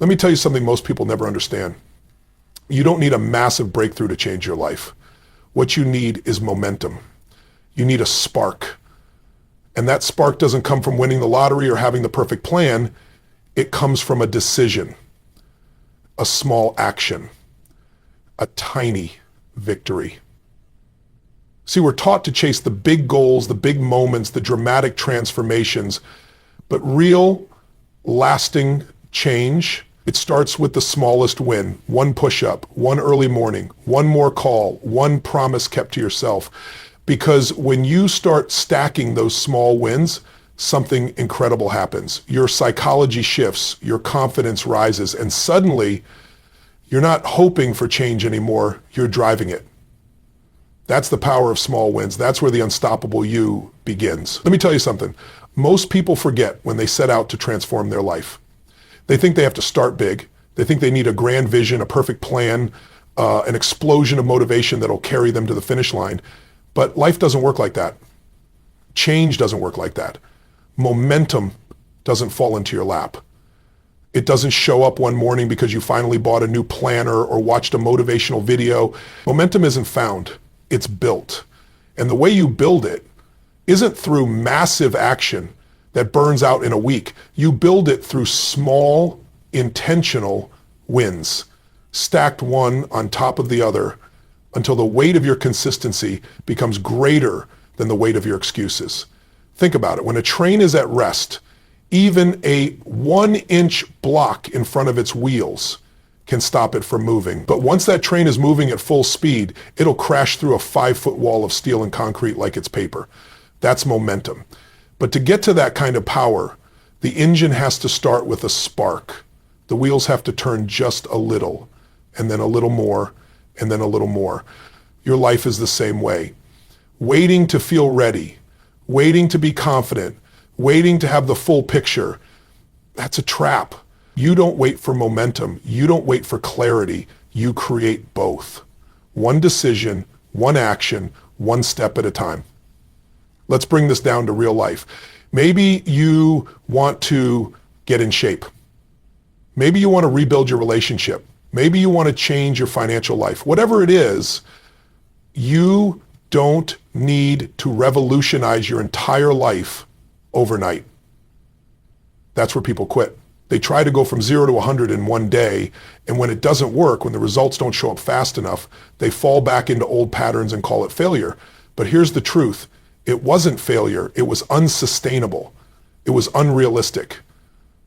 Let me tell you something most people never understand. You don't need a massive breakthrough to change your life. What you need is momentum. You need a spark. And that spark doesn't come from winning the lottery or having the perfect plan. It comes from a decision, a small action, a tiny victory. See, we're taught to chase the big goals, the big moments, the dramatic transformations, but real, lasting change, it starts with the smallest win. One push-up, one early morning, one more call, one promise kept to yourself. Because when you start stacking those small wins, something incredible happens. Your psychology shifts, your confidence rises, and suddenly you're not hoping for change anymore, you're driving it. That's the power of small wins. That's where the unstoppable you begins. Let me tell you something. Most people forget when they set out to transform their life. They think they have to start big. They think they need a grand vision, a perfect plan, an explosion of motivation that'll carry them to the finish line. But life doesn't work like that. Change doesn't work like that. Momentum doesn't fall into your lap. It doesn't show up one morning because you finally bought a new planner or watched a motivational video. Momentum isn't found, it's built. And the way you build it isn't through massive action that burns out in a week. You build it through small, intentional wins, stacked one on top of the other until the weight of your consistency becomes greater than the weight of your excuses. Think about it. When a train is at rest, even a 1-inch block in front of its wheels can stop it from moving. But once that train is moving at full speed, it'll crash through a 5-foot wall of steel and concrete like it's paper. That's momentum. But to get to that kind of power, the engine has to start with a spark. The wheels have to turn just a little, and then a little more, and then a little more. Your life is the same way. Waiting to feel ready, waiting to be confident, waiting to have the full picture, that's a trap. You don't wait for momentum. You don't wait for clarity. You create both. One decision, one action, one step at a time. Let's bring this down to real life. Maybe you want to get in shape. Maybe you want to rebuild your relationship. Maybe you want to change your financial life. Whatever it is, you don't need to revolutionize your entire life overnight. That's where people quit. They try to go from 0 to 100 in one day, and when it doesn't work, when the results don't show up fast enough, they fall back into old patterns and call it failure. But here's the truth. It wasn't failure. It was unsustainable. It was unrealistic.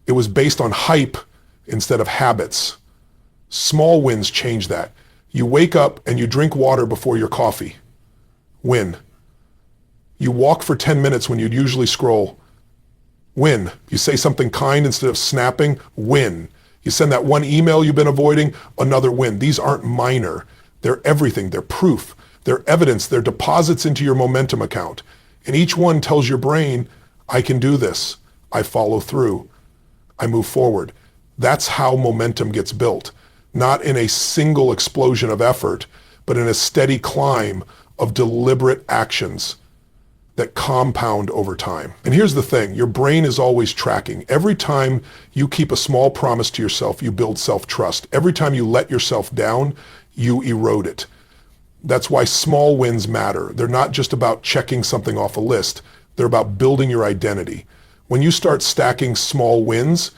It was based on hype instead of habits. Small wins change that. You wake up and you drink water before your coffee. Win. You walk for 10 minutes when you'd usually scroll. Win. You say something kind instead of snapping. Win. You send that one email you've been avoiding. Another win. These aren't minor. They're everything. They're proof. They're evidence. They're deposits into your momentum account. And each one tells your brain, I can do this. I follow through. I move forward. That's how momentum gets built. Not in a single explosion of effort, but in a steady climb of deliberate actions that compound over time. And here's the thing, your brain is always tracking. Every time you keep a small promise to yourself, you build self-trust. Every time you let yourself down, you erode it. That's why small wins matter. They're not just about checking something off a list. They're about building your identity. When you start stacking small wins,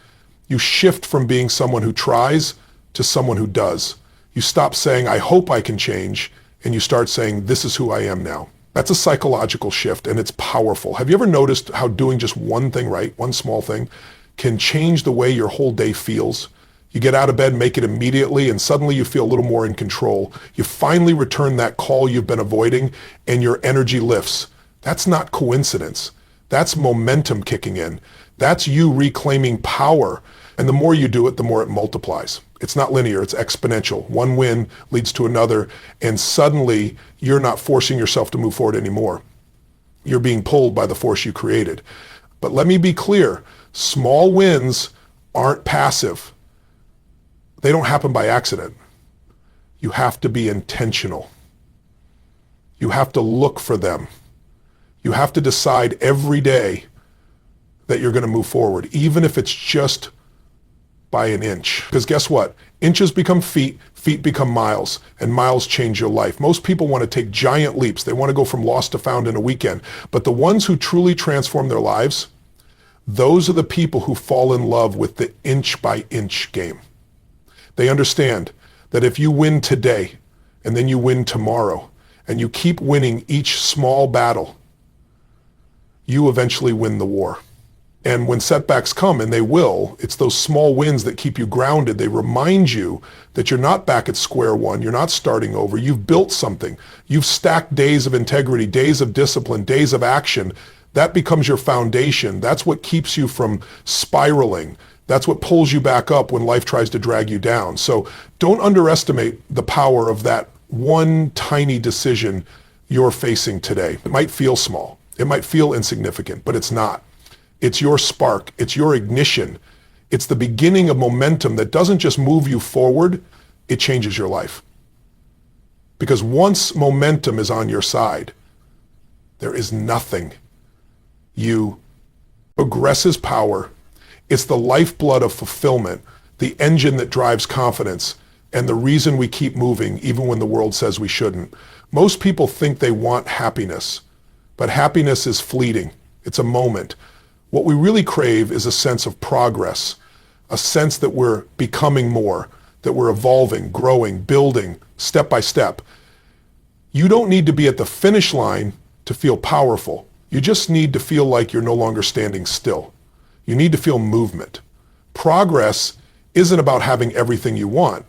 you shift from being someone who tries to someone who does. You stop saying, I hope I can change, and you start saying, this is who I am now. That's a psychological shift, and it's powerful. Have you ever noticed how doing just one thing right, one small thing, can change the way your whole day feels? You get out of bed, make it immediately, and suddenly you feel a little more in control. You finally return that call you've been avoiding, and your energy lifts. That's not coincidence. That's momentum kicking in. That's you reclaiming power. And the more you do it, the more it multiplies. It's not linear, it's exponential. One win leads to another, and suddenly you're not forcing yourself to move forward anymore. You're being pulled by the force you created. But let me be clear, small wins aren't passive. They don't happen by accident. You have to be intentional. You have to look for them. You have to decide every day that you're going to move forward, even if it's just by an inch. Because guess what? Inches become feet, feet become miles, and miles change your life. Most people want to take giant leaps. They want to go from lost to found in a weekend. But the ones who truly transform their lives, those are the people who fall in love with the inch by inch game. They understand that if you win today, and then you win tomorrow, and you keep winning each small battle, you eventually win the war. And when setbacks come, and they will, it's those small wins that keep you grounded. They remind you that you're not back at square one. You're not starting over. You've built something. You've stacked days of integrity, days of discipline, days of action. That becomes your foundation. That's what keeps you from spiraling. That's what pulls you back up when life tries to drag you down. So don't underestimate the power of that one tiny decision you're facing today. It might feel small. It might feel insignificant, but it's not. It's your spark. It's your ignition. It's the beginning of momentum that doesn't just move you forward, it changes your life. Because once momentum is on your side, there is nothing. Progress is power. It's the lifeblood of fulfillment, the engine that drives confidence, and the reason we keep moving even when the world says we shouldn't. Most people think they want happiness, but happiness is fleeting. It's a moment. What we really crave is a sense of progress, a sense that we're becoming more, that we're evolving, growing, building, step by step. You don't need to be at the finish line to feel powerful. You just need to feel like you're no longer standing still. You need to feel movement. Progress isn't about having everything you want.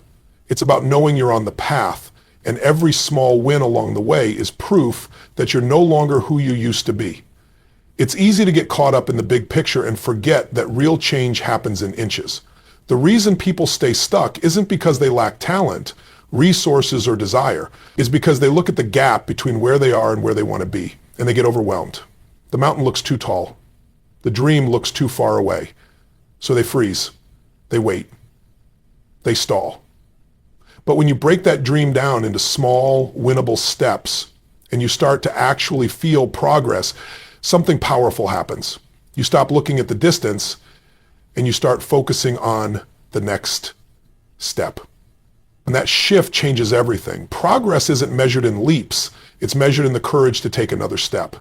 It's about knowing you're on the path, and every small win along the way is proof that you're no longer who you used to be. It's easy to get caught up in the big picture and forget that real change happens in inches. The reason people stay stuck isn't because they lack talent, resources, or desire. It's because they look at the gap between where they are and where they want to be, and they get overwhelmed. The mountain looks too tall. The dream looks too far away. So they freeze. They wait. They stall. But when you break that dream down into small, winnable steps, and you start to actually feel progress, something powerful happens. You stop looking at the distance and you start focusing on the next step. And that shift changes everything. Progress isn't measured in leaps. It's measured in the courage to take another step.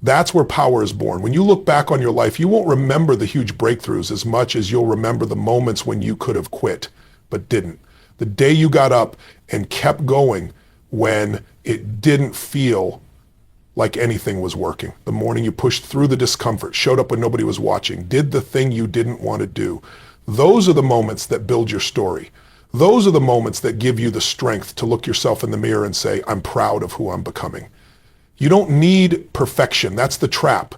That's where power is born. When you look back on your life, you won't remember the huge breakthroughs as much as you'll remember the moments when you could have quit, but didn't. The day you got up and kept going when it didn't feel like anything was working. The morning you pushed through the discomfort, showed up when nobody was watching, did the thing you didn't want to do. Those are the moments that build your story. Those are the moments that give you the strength to look yourself in the mirror and say, I'm proud of who I'm becoming. You don't need perfection. That's the trap.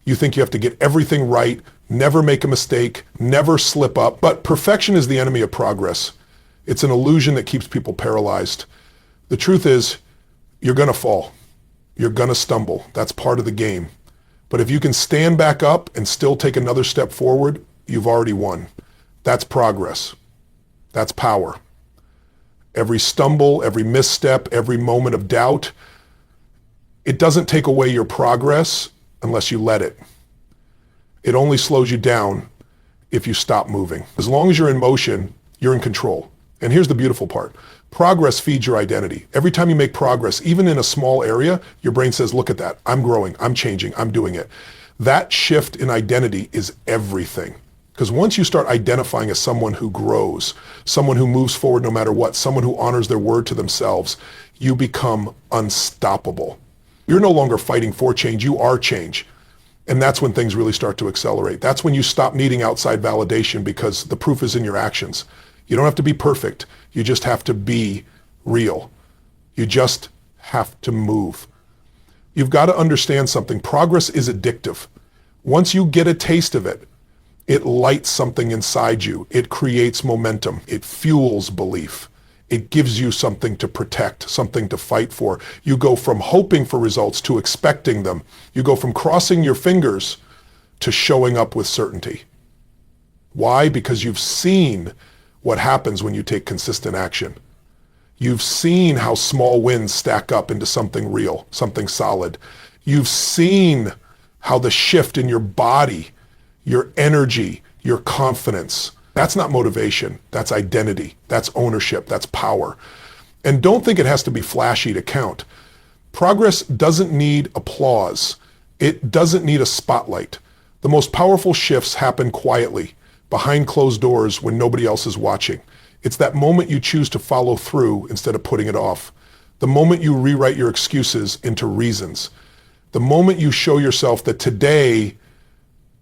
You think you have to get everything right, never make a mistake, never slip up. But perfection is the enemy of progress. It's an illusion that keeps people paralyzed. The truth is, you're going to fall. You're going to stumble. That's part of the game. But if you can stand back up and still take another step forward, you've already won. That's progress. That's power. Every stumble, every misstep, every moment of doubt, it doesn't take away your progress unless you let it. It only slows you down if you stop moving. As long as you're in motion, you're in control. And here's the beautiful part. Progress feeds your identity. Every time you make progress, even in a small area, your brain says, look at that. I'm growing. I'm changing. I'm doing it. That shift in identity is everything. Because once you start identifying as someone who grows, someone who moves forward no matter what, someone who honors their word to themselves, you become unstoppable. You're no longer fighting for change. You are change. And that's when things really start to accelerate. That's when you stop needing outside validation because the proof is in your actions. You don't have to be perfect. You just have to be real. You just have to move. You've got to understand something. Progress is addictive. Once you get a taste of it, it lights something inside you. It creates momentum. It fuels belief. It gives you something to protect, something to fight for. You go from hoping for results to expecting them. You go from crossing your fingers to showing up with certainty. Why? Because you've seen what happens when you take consistent action. You've seen how small wins stack up into something real, something solid. You've seen how the shift in your body, your energy, your confidence, That's not motivation. That's identity. That's ownership. That's power. And don't think it has to be flashy to count. Progress doesn't need applause. It doesn't need a spotlight. The most powerful shifts happen quietly, behind closed doors when nobody else is watching. It's that moment you choose to follow through instead of putting it off. The moment you rewrite your excuses into reasons. The moment you show yourself that today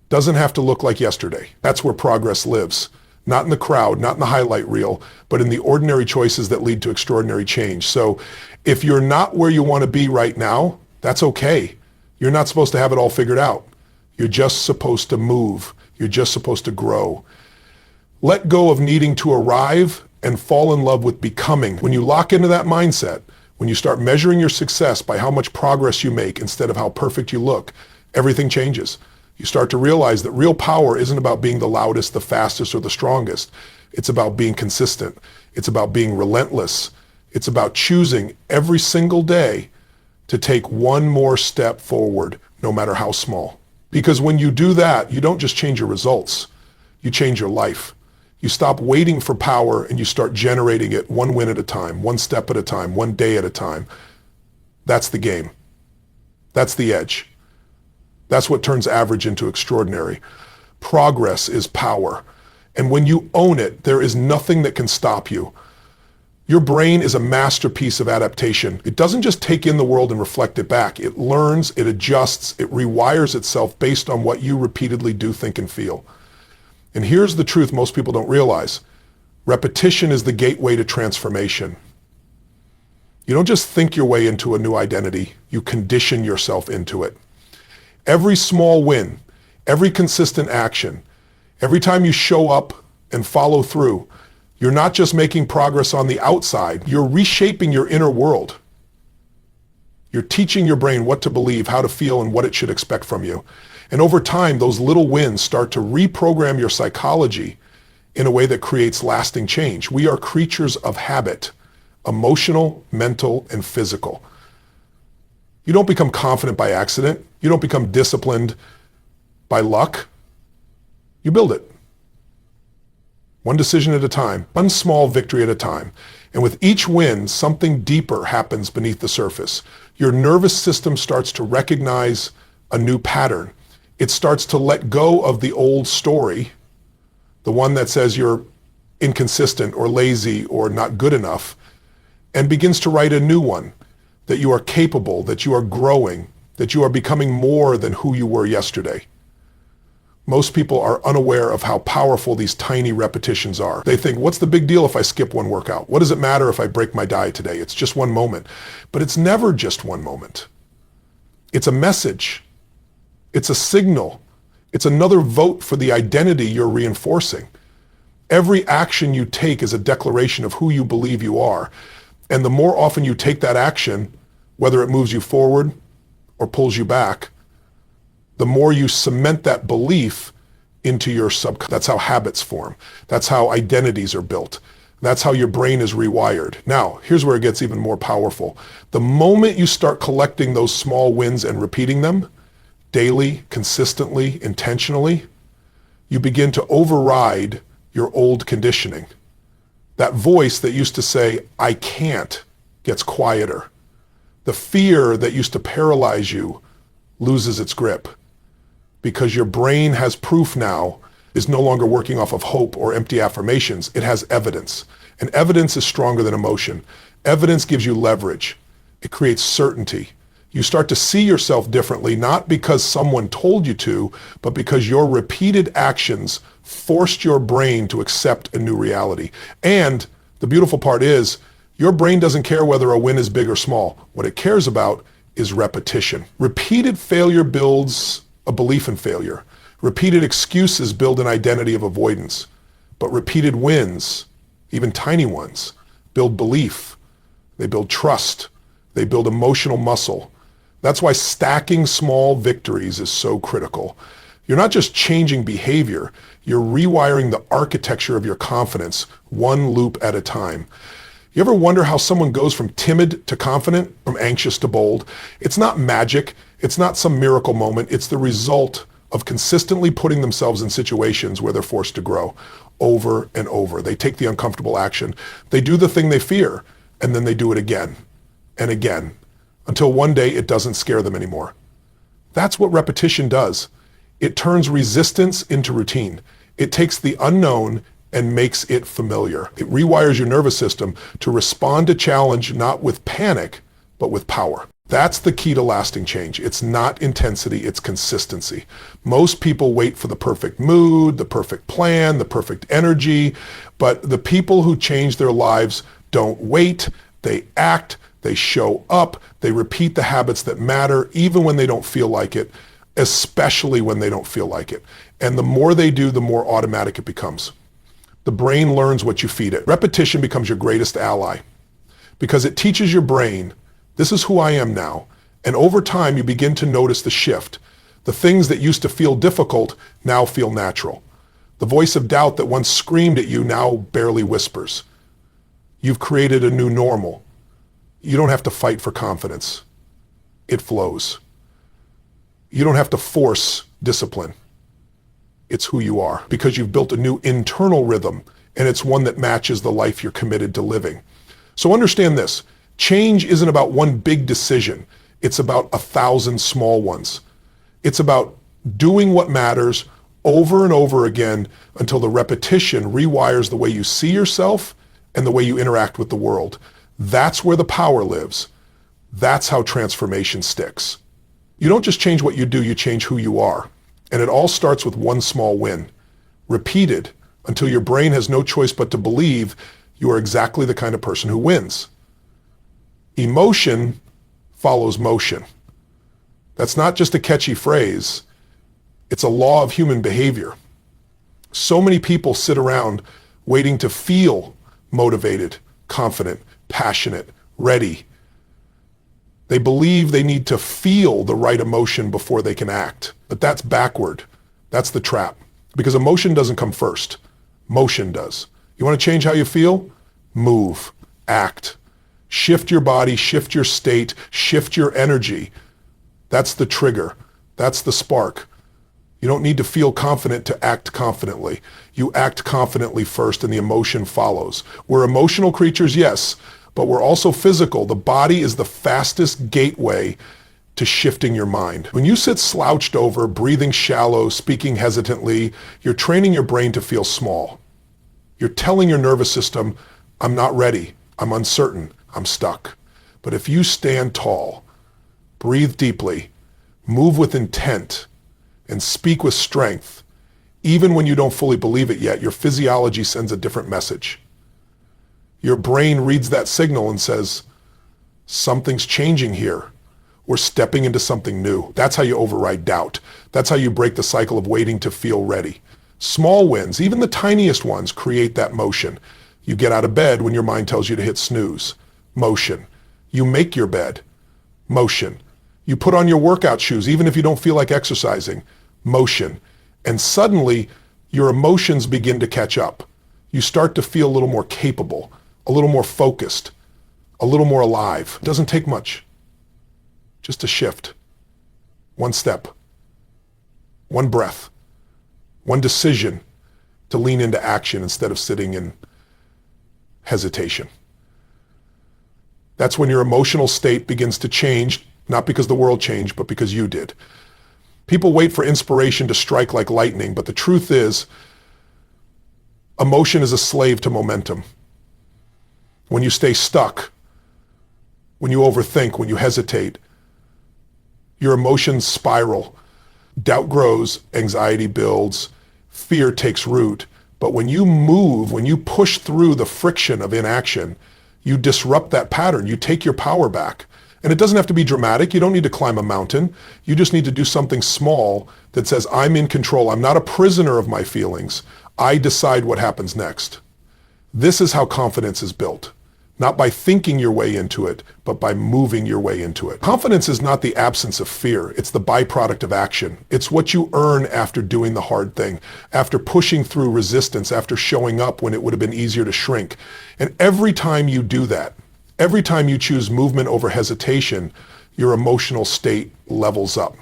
doesn't have to look like yesterday. That's where progress lives. Not in the crowd, not in the highlight reel, but in the ordinary choices that lead to extraordinary change. So if you're not where you want to be right now, that's okay. You're not supposed to have it all figured out. You're just supposed to move. You're just supposed to grow. Let go of needing to arrive and fall in love with becoming. When you lock into that mindset, when you start measuring your success by how much progress you make instead of how perfect you look, everything changes. You start to realize that real power isn't about being the loudest, the fastest, or the strongest. It's about being consistent. It's about being relentless. It's about choosing every single day to take one more step forward, no matter how small. Because when you do that, you don't just change your results, you change your life. You stop waiting for power and you start generating it one win at a time, one step at a time, one day at a time. That's the game. That's the edge. That's what turns average into extraordinary. Progress is power. And when you own it, there is nothing that can stop you. Your brain is a masterpiece of adaptation. It doesn't just take in the world and reflect it back. It learns, it adjusts, it rewires itself based on what you repeatedly do, think, and feel. And here's the truth most people don't realize. Repetition is the gateway to transformation. You don't just think your way into a new identity, you condition yourself into it. Every small win, every consistent action, every time you show up and follow through, you're not just making progress on the outside, you're reshaping your inner world. You're teaching your brain what to believe, how to feel, and what it should expect from you. And over time, those little wins start to reprogram your psychology in a way that creates lasting change. We are creatures of habit, emotional, mental, and physical. You don't become confident by accident. You don't become disciplined by luck. You build it. One decision at a time, one small victory at a time. And with each win, something deeper happens beneath the surface. Your nervous system starts to recognize a new pattern. It starts to let go of the old story, the one that says you're inconsistent or lazy or not good enough, and begins to write a new one, that you are capable, that you are growing, that you are becoming more than who you were yesterday. Most people are unaware of how powerful these tiny repetitions are. They think, what's the big deal if I skip one workout? What does it matter if I break my diet today? It's just one moment. But it's never just one moment. It's a message. It's a signal. It's another vote for the identity you're reinforcing. Every action you take is a declaration of who you believe you are. And the more often you take that action, whether it moves you forward or pulls you back, the more you cement that belief into your subconscious. That's how habits form. That's how identities are built. That's how your brain is rewired. Now, here's where it gets even more powerful. The moment you start collecting those small wins and repeating them daily, consistently, intentionally, you begin to override your old conditioning. That voice that used to say, I can't, gets quieter. The fear that used to paralyze you loses its grip, because your brain has proof now, is no longer working off of hope or empty affirmations. It has evidence. And evidence is stronger than emotion. Evidence gives you leverage. It creates certainty. You start to see yourself differently, not because someone told you to, but because your repeated actions forced your brain to accept a new reality. And the beautiful part is, your brain doesn't care whether a win is big or small. What it cares about is repetition. Repeated failure builds a belief in failure. Repeated excuses build an identity of avoidance. But repeated wins, even tiny ones, build belief. They build trust. They build emotional muscle. That's why stacking small victories is so critical. You're not just changing behavior, you're rewiring the architecture of your confidence, one loop at a time. You ever wonder how someone goes from timid to confident, from anxious to bold? It's not magic. It's not some miracle moment. It's the result of consistently putting themselves in situations where they're forced to grow over and over. They take the uncomfortable action. They do the thing they fear, and then they do it again and again until one day it doesn't scare them anymore. That's what repetition does. It turns resistance into routine. It takes the unknown and makes it familiar. It rewires your nervous system to respond to challenge not with panic, but with power. That's the key to lasting change. It's not intensity, it's consistency. Most people wait for the perfect mood, the perfect plan, the perfect energy, but the people who change their lives don't wait, they act, they show up, they repeat the habits that matter even when they don't feel like it, especially when they don't feel like it. And the more they do, the more automatic it becomes. The brain learns what you feed it. Repetition becomes your greatest ally because it teaches your brain, this is who I am now. And over time, you begin to notice the shift. The things that used to feel difficult now feel natural. The voice of doubt that once screamed at you now barely whispers. You've created a new normal. You don't have to fight for confidence. It flows. You don't have to force discipline. It's who you are because you've built a new internal rhythm, and it's one that matches the life you're committed to living. So understand this. Change isn't about one big decision. It's about 1,000 small ones. It's about doing what matters over and over again until the repetition rewires the way you see yourself and the way you interact with the world. That's where the power lives. That's how transformation sticks. You don't just change what you do, you change who you are. And it all starts with one small win, repeated until your brain has no choice but to believe you are exactly the kind of person who wins. Emotion follows motion. That's not just a catchy phrase. It's a law of human behavior. So many people sit around waiting to feel motivated, confident, passionate, ready. They believe they need to feel the right emotion before they can act. But that's backward. That's the trap. Because emotion doesn't come first. Motion does. You want to change how you feel? Move. Act. Shift your body, shift your state, shift your energy. That's the trigger. That's the spark. You don't need to feel confident to act confidently. You act confidently first and the emotion follows. We're emotional creatures, yes, but we're also physical. The body is the fastest gateway to shifting your mind. When you sit slouched over, breathing shallow, speaking hesitantly, you're training your brain to feel small. You're telling your nervous system, I'm not ready, I'm uncertain, I'm stuck. But if you stand tall, breathe deeply, move with intent, and speak with strength, even when you don't fully believe it yet, your physiology sends a different message. Your brain reads that signal and says, something's changing here. We're stepping into something new. That's how you override doubt. That's how you break the cycle of waiting to feel ready. Small wins, even the tiniest ones, create that motion. You get out of bed when your mind tells you to hit snooze. Motion. You make your bed. Motion. You put on your workout shoes even if you don't feel like exercising. Motion. And suddenly your emotions begin to catch up. You start to feel a little more capable, a little more focused, a little more alive. It doesn't take much. Just a shift. One step. One breath. One decision to lean into action instead of sitting in hesitation. That's when your emotional state begins to change, not because the world changed, but because you did. People wait for inspiration to strike like lightning, but the truth is, emotion is a slave to momentum. When you stay stuck, when you overthink, when you hesitate, your emotions spiral. Doubt grows, anxiety builds, fear takes root. But when you move, when you push through the friction of inaction, you disrupt that pattern. You take your power back. And it doesn't have to be dramatic. You don't need to climb a mountain. You just need to do something small that says, I'm in control. I'm not a prisoner of my feelings. I decide what happens next. This is how confidence is built. Not by thinking your way into it, but by moving your way into it. Confidence is not the absence of fear. It's the byproduct of action. It's what you earn after doing the hard thing, after pushing through resistance, after showing up when it would have been easier to shrink. And every time you do that, every time you choose movement over hesitation, your emotional state levels up.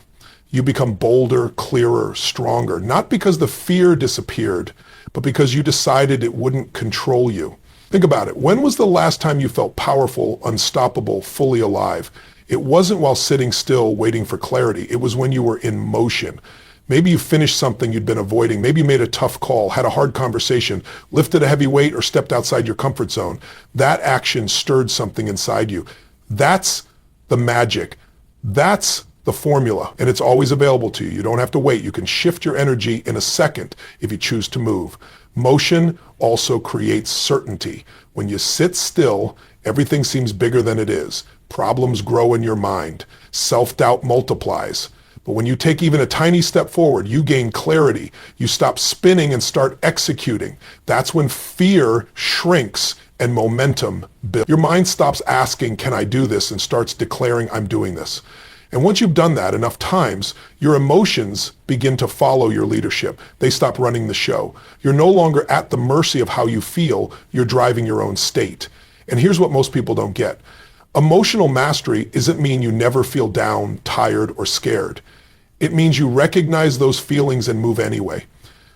You become bolder, clearer, stronger, not because the fear disappeared, but because you decided it wouldn't control you. Think about it. When was the last time you felt powerful, unstoppable, fully alive? It wasn't while sitting still waiting for clarity. It was when you were in motion. Maybe you finished something you'd been avoiding. Maybe you made a tough call, had a hard conversation, lifted a heavy weight, or stepped outside your comfort zone. That action stirred something inside you. That's the magic. That's the formula, and it's always available to you. You don't have to wait. You can shift your energy in a second if you choose to move. Motion also creates certainty. When you sit still, everything seems bigger than it is. Problems grow in your mind. Self-doubt multiplies. But when you take even a tiny step forward, you gain clarity. You stop spinning and start executing. That's when fear shrinks and momentum builds. Your mind stops asking, can I do this? And starts declaring, I'm doing this. And once you've done that enough times, your emotions begin to follow your leadership. They stop running the show. You're no longer at the mercy of how you feel. You're driving your own state. And here's what most people don't get. Emotional mastery doesn't mean you never feel down, tired, or scared. It means you recognize those feelings and move anyway.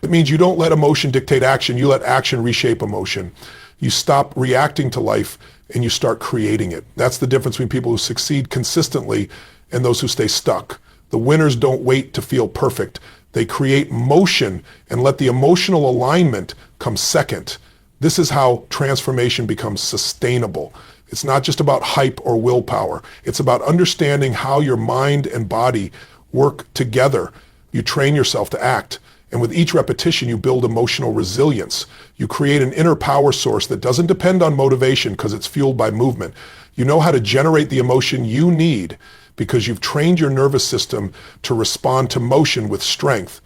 It means you don't let emotion dictate action. You let action reshape emotion. You stop reacting to life and you start creating it. That's the difference between people who succeed consistently and those who stay stuck. The winners don't wait to feel perfect. They create motion and let the emotional alignment come second. This is how transformation becomes sustainable. It's not just about hype or willpower. It's about understanding how your mind and body work together. You train yourself to act. And with each repetition, you build emotional resilience. You create an inner power source that doesn't depend on motivation because it's fueled by movement. You know how to generate the emotion you need because you've trained your nervous system to respond to motion with strength.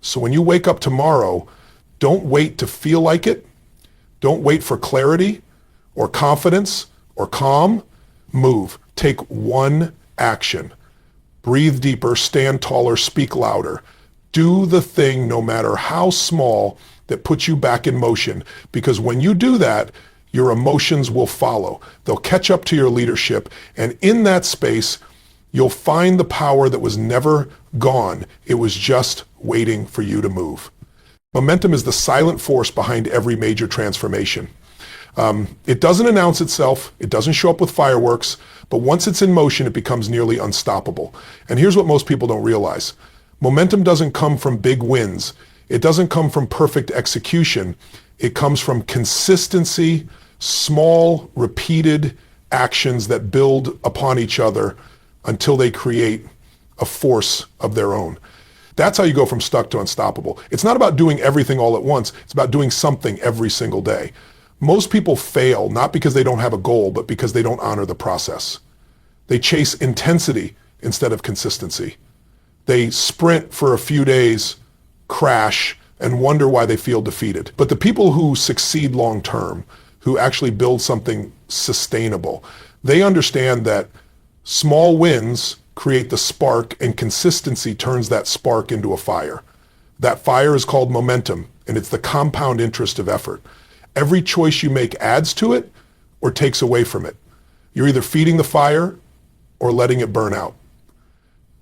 So when you wake up tomorrow, don't wait to feel like it. Don't wait for clarity or confidence or calm. Move. Take one action. Breathe deeper, stand taller, speak louder. Do the thing, no matter how small, that puts you back in motion. Because when you do that, your emotions will follow. They'll catch up to your leadership. And in that space, you'll find the power that was never gone. It was just waiting for you to move. Momentum is the silent force behind every major transformation. It doesn't announce itself. It doesn't show up with fireworks. But once it's in motion, it becomes nearly unstoppable. And here's what most people don't realize. Momentum doesn't come from big wins. It doesn't come from perfect execution. It comes from consistency, small, repeated actions that build upon each other until they create a force of their own. That's how you go from stuck to unstoppable. It's not about doing everything all at once. It's about doing something every single day. Most people fail not because they don't have a goal, but because they don't honor the process. They chase intensity instead of consistency. They sprint for a few days, crash, and wonder why they feel defeated. But the people who succeed long term, who actually build something sustainable, they understand that small wins create the spark and consistency turns that spark into a fire. That fire is called momentum, and it's the compound interest of effort. Every choice you make adds to it or takes away from it. You're either feeding the fire or letting it burn out.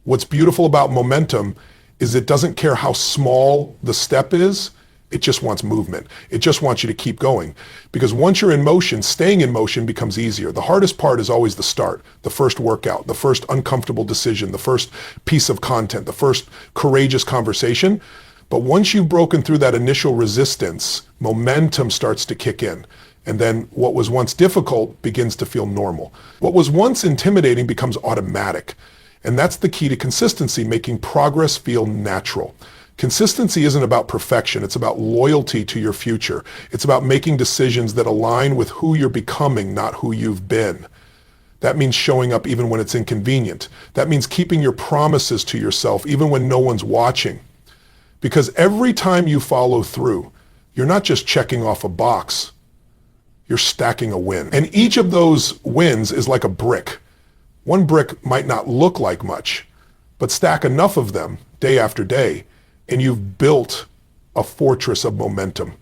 What's beautiful about momentum is it doesn't care how small the step is. It just wants movement. It just wants you to keep going. Because once you're in motion, staying in motion becomes easier. The hardest part is always the start, the first workout, the first uncomfortable decision, the first piece of content, the first courageous conversation. But once you've broken through that initial resistance, momentum starts to kick in. And then what was once difficult begins to feel normal. What was once intimidating becomes automatic. And that's the key to consistency, making progress feel natural. Consistency isn't about perfection. It's about loyalty to your future. It's about making decisions that align with who you're becoming, not who you've been. That means showing up even when it's inconvenient. That means keeping your promises to yourself even when no one's watching. Because every time you follow through, you're not just checking off a box, you're stacking a win. And each of those wins is like a brick. One brick might not look like much, but stack enough of them day after day, and you've built a fortress of momentum,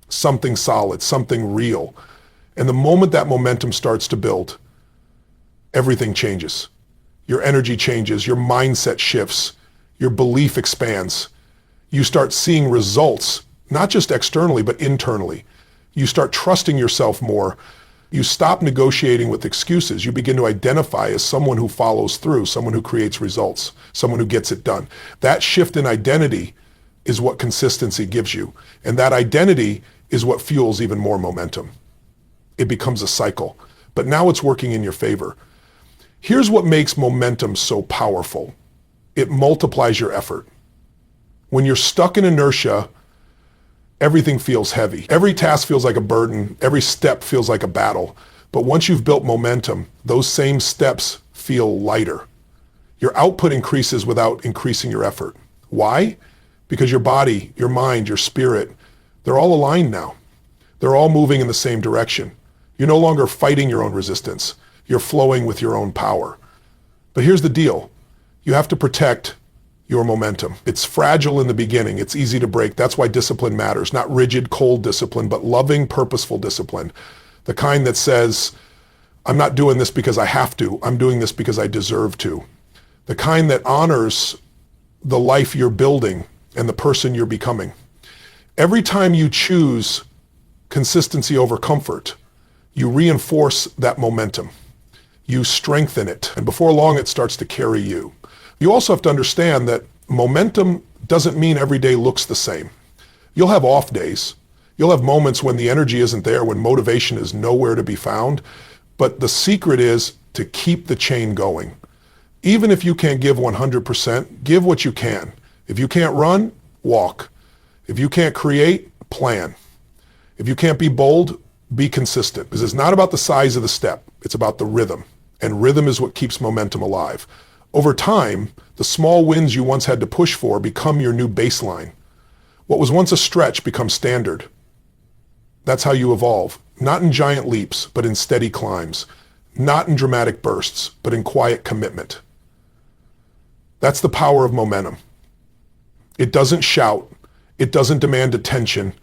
something solid, something real. And the moment that momentum starts to build, everything changes. your energy changes, your mindset shifts, your belief expands. You start seeing results, not just externally, but internally. You start trusting yourself more. You stop negotiating with excuses. You begin to identify as someone who follows through, someone who creates results, someone who gets it done. That shift in identity is what consistency gives you. And that identity is what fuels even more momentum. It becomes a cycle. But now it's working in your favor. Here's what makes momentum so powerful. It multiplies your effort. When you're stuck in inertia, everything feels heavy. Every task feels like a burden. Every step feels like a battle. But once you've built momentum, those same steps feel lighter. Your output increases without increasing your effort. Why? Because your body, your mind, your spirit, they're all aligned now. They're all moving in the same direction. You're no longer fighting your own resistance. You're flowing with your own power. But here's the deal. You have to protect your momentum. It's fragile in the beginning. It's easy to break. That's why discipline matters. Not rigid, cold discipline, but loving, purposeful discipline. The kind that says, I'm not doing this because I have to. I'm doing this because I deserve to. The kind that honors the life you're building and the person you're becoming. Every time you choose consistency over comfort, you reinforce that momentum. You strengthen it. And before long, it starts to carry you. You also have to understand that momentum doesn't mean every day looks the same. You'll have off days. You'll have moments when the energy isn't there, when motivation is nowhere to be found. But the secret is to keep the chain going. Even if you can't give 100%, give what you can. If you can't run, walk. If you can't create, plan. If you can't be bold, be consistent. Because it's not about the size of the step. It's about the rhythm. And rhythm is what keeps momentum alive. Over time, the small wins you once had to push for become your new baseline. What was once a stretch becomes standard. That's how you evolve. Not in giant leaps, but in steady climbs. Not in dramatic bursts, but in quiet commitment. That's the power of momentum. It doesn't shout. It doesn't demand attention,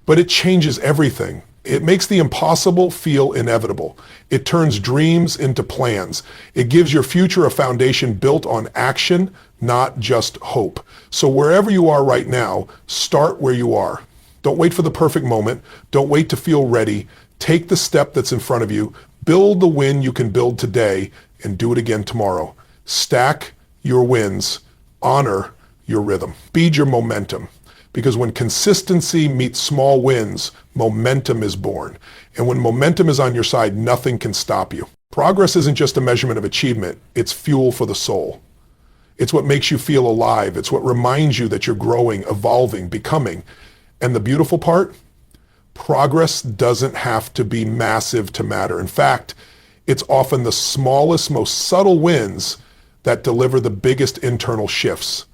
but it changes everything. It makes the impossible feel inevitable. It turns dreams into plans. It gives your future a foundation built on action, not just hope. So wherever you are right now, start where you are. Don't wait for the perfect moment. Don't wait to feel ready. Take the step that's in front of you. Build the win you can build today and do it again tomorrow. Stack your wins. Honor your rhythm. Feed your momentum. Because when consistency meets small wins, momentum is born. And when momentum is on your side, nothing can stop you. Progress isn't just a measurement of achievement. It's fuel for the soul. It's what makes you feel alive. It's what reminds you that you're growing, evolving, becoming. And the beautiful part? Progress doesn't have to be massive to matter. In fact, it's often the smallest, most subtle wins that deliver the biggest internal shifts.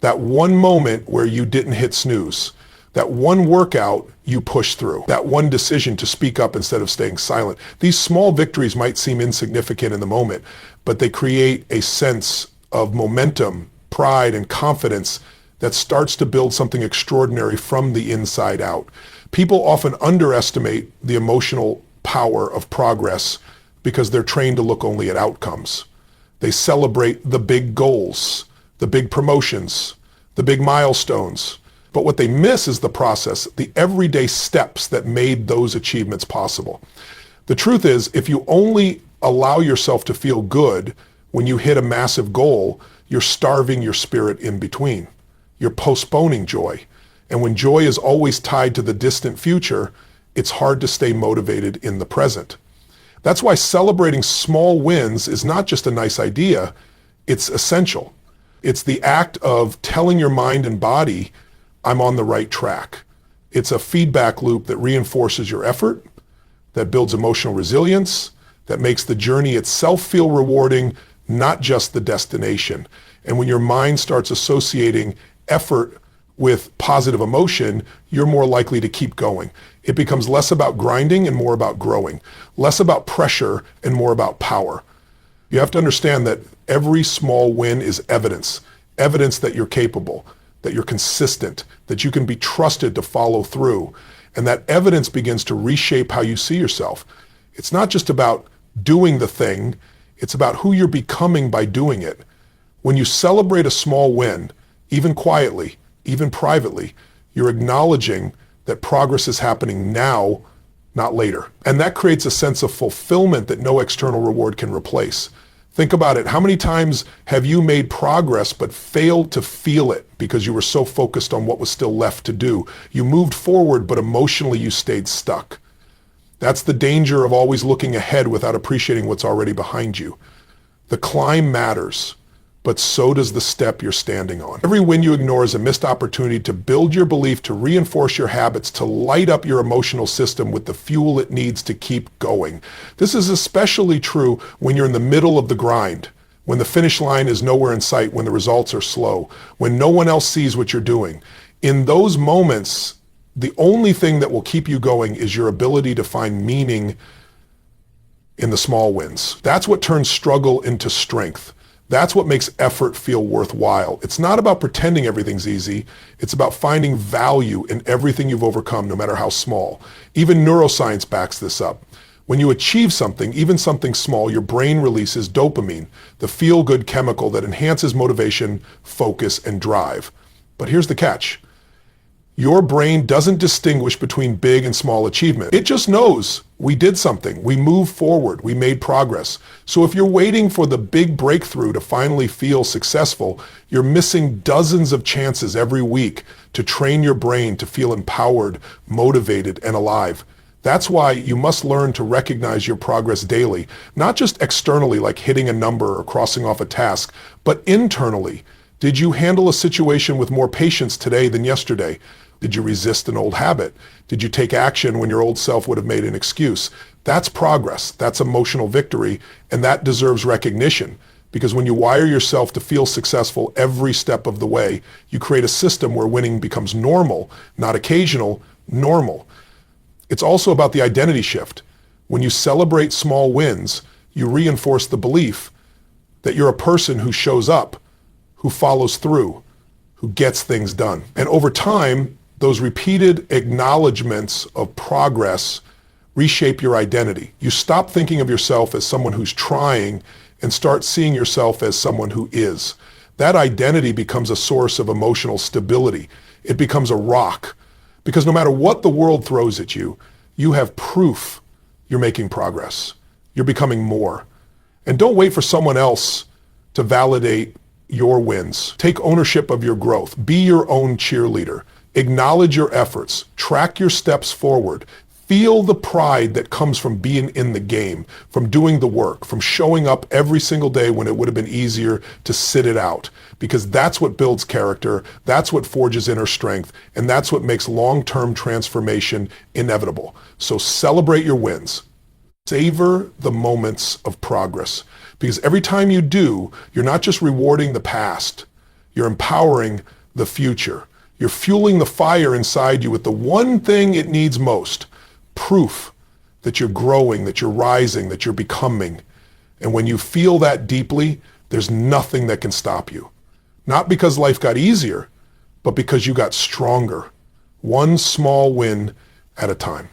That one moment where you didn't hit snooze, that one workout you pushed through, that one decision to speak up instead of staying silent. These small victories might seem insignificant in the moment, but they create a sense of momentum, pride, and confidence that starts to build something extraordinary from the inside out. People often underestimate the emotional power of progress because they're trained to look only at outcomes. They celebrate the big goals, the big promotions, the big milestones. But what they miss is the process, the everyday steps that made those achievements possible. The truth is, if you only allow yourself to feel good when you hit a massive goal, you're starving your spirit in between. You're postponing joy. And when joy is always tied to the distant future, it's hard to stay motivated in the present. That's why celebrating small wins is not just a nice idea, it's essential. It's the act of telling your mind and body, I'm on the right track. It's a feedback loop that reinforces your effort, that builds emotional resilience, that makes the journey itself feel rewarding, not just the destination. And when your mind starts associating effort with positive emotion, you're more likely to keep going. It becomes less about grinding and more about growing, less about pressure and more about power. You have to understand that every small win is evidence that you're capable, that you're consistent, that you can be trusted to follow through. And that evidence begins to reshape how you see yourself. It's not just about doing the thing, It's about who you're becoming by doing it. When you celebrate a small win, even quietly, even privately, you're acknowledging that progress is happening now, not later. And that creates a sense of fulfillment that no external reward can replace. Think about it. How many times have you made progress but failed to feel it because you were so focused on what was still left to do? You moved forward, but emotionally you stayed stuck. That's the danger of always looking ahead without appreciating what's already behind you. The climb matters, but so does the step you're standing on. Every win you ignore is a missed opportunity to build your belief, to reinforce your habits, to light up your emotional system with the fuel it needs to keep going. This is especially true when you're in the middle of the grind, when the finish line is nowhere in sight, when the results are slow, when no one else sees what you're doing. In those moments, the only thing that will keep you going is your ability to find meaning in the small wins. That's what turns struggle into strength. That's what makes effort feel worthwhile. It's not about pretending everything's easy. It's about finding value in everything you've overcome, no matter how small. Even neuroscience backs this up. When you achieve something, even something small, your brain releases dopamine, the feel-good chemical that enhances motivation, focus, and drive. But here's the catch. Your brain doesn't distinguish between big and small achievement. It just knows we did something, we moved forward, we made progress. So if you're waiting for the big breakthrough to finally feel successful, you're missing dozens of chances every week to train your brain to feel empowered, motivated, and alive. That's why you must learn to recognize your progress daily, not just externally like hitting a number or crossing off a task, but internally. Did you handle a situation with more patience today than yesterday? Did you resist an old habit? Did you take action when your old self would have made an excuse? That's progress. That's emotional victory. And that deserves recognition. Because when you wire yourself to feel successful every step of the way, you create a system where winning becomes normal, not occasional, normal. It's also about the identity shift. When you celebrate small wins, you reinforce the belief that you're a person who shows up, who follows through, who gets things done. And over time, those repeated acknowledgments of progress reshape your identity. You stop thinking of yourself as someone who's trying and start seeing yourself as someone who is. That identity becomes a source of emotional stability. It becomes a rock. Because no matter what the world throws at you, you have proof you're making progress. You're becoming more. And don't wait for someone else to validate your wins. Take ownership of your growth. Be your own cheerleader. Acknowledge your efforts. Track your steps forward. Feel the pride that comes from being in the game, from doing the work, from showing up every single day when it would have been easier to sit it out. Because that's what builds character, that's what forges inner strength, and that's what makes long-term transformation inevitable. So celebrate your wins. Savor the moments of progress. Because every time you do, you're not just rewarding the past, you're empowering the future. You're fueling the fire inside you with the one thing it needs most, proof that you're growing, that you're rising, that you're becoming. And when you feel that deeply, there's nothing that can stop you. Not because life got easier, but because you got stronger, one small win at a time.